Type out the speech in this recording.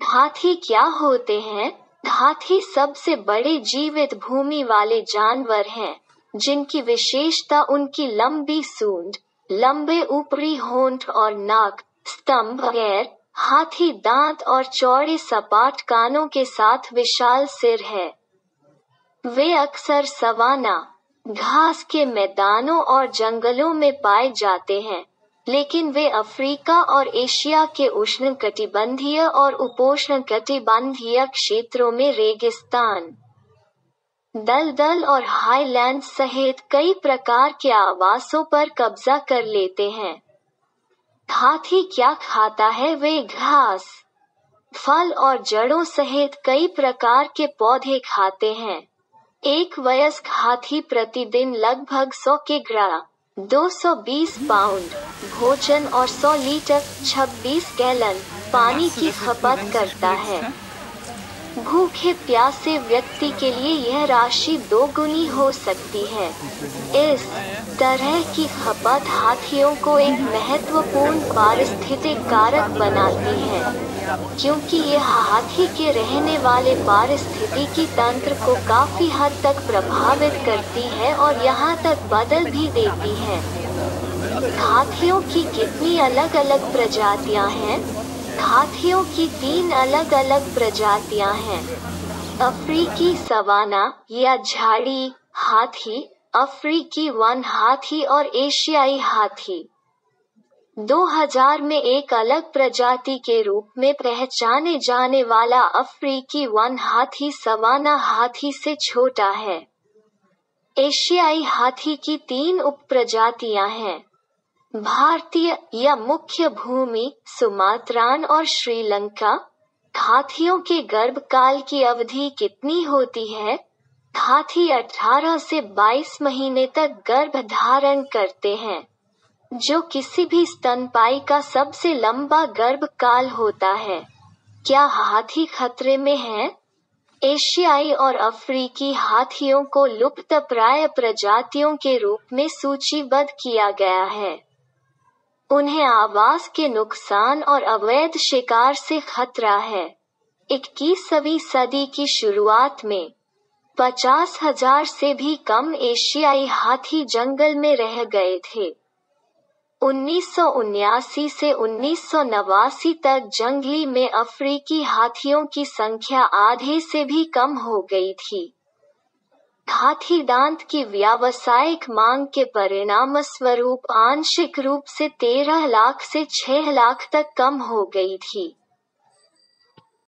हाथी क्या होते हैं? हाथी सबसे बड़े जीवित भूमि वाले जानवर हैं, जिनकी विशेषता उनकी लंबी सूंड, लंबे ऊपरी होंठ और नाक, स्तंभ गैर हाथी दांत और चौड़े सपाट कानों के साथ विशाल सिर है। वे अक्सर सवाना, घास के मैदानों और जंगलों में पाए जाते हैं, लेकिन वे अफ्रीका और एशिया के उष्णकटिबंधीय और उपोष्णकटिबंधीय क्षेत्रों में रेगिस्तान, दलदल और हाईलैंड सहित कई प्रकार के आवासों पर कब्जा कर लेते हैं। हाथी क्या खाता है? वे घास, फल और जड़ों सहित कई प्रकार के पौधे खाते हैं। एक वयस्क हाथी प्रतिदिन लगभग 100 किग्रा, 220 पाउंड भोजन और 100 लीटर 26 गैलन पानी की खपत करता है। भूखे प्यासे व्यक्ति के लिए यह राशि दोगुनी हो सकती है। इस तरह की खपत हाथियों को एक महत्वपूर्ण पारिस्थितिक कारक बनाती है, क्योंकि यह हाथी के रहने वाले पारिस्थितिकी तंत्र को काफी हद तक प्रभावित करती है और यहाँ तक बदल भी देती है। हाथियों की कितनी अलग अलग प्रजातियां हैं? हाथियों की 3 अलग अलग प्रजातियां हैं। अफ्रीकी सवाना या झाड़ी हाथी, अफ्रीकी वन हाथी और एशियाई हाथी। 2000 में एक अलग प्रजाति के रूप में पहचाने जाने वाला अफ्रीकी वन हाथी सवाना हाथी से छोटा है। एशियाई हाथी की 3 उपप्रजातियां हैं। भारतीय या मुख्य भूमि सुमात्रान और श्रीलंका। हाथियों के गर्भकाल की अवधि कितनी होती है? हाथी 18 से 22 महीने तक गर्भ धारण करते हैं, जो किसी भी स्तनपायी का सबसे लंबा गर्भकाल होता है। क्या हाथी खतरे में हैं? एशियाई और अफ्रीकी हाथियों को लुप्तप्राय प्रजातियों के रूप में सूचीबद्ध किया गया है। उन्हें आवास के नुकसान और अवैध शिकार से खतरा है। 21वीं सदी की शुरुआत में 50,000 से भी कम एशियाई हाथी जंगल में रह गए थे। 1979 से 1989 तक जंगली में अफ्रीकी हाथियों की संख्या आधे से भी कम हो गई थी। हाथी दांत की व्यावसायिक मांग के परिणामस्वरूप आंशिक रूप से 13 लाख से 6 लाख तक कम हो गई थी।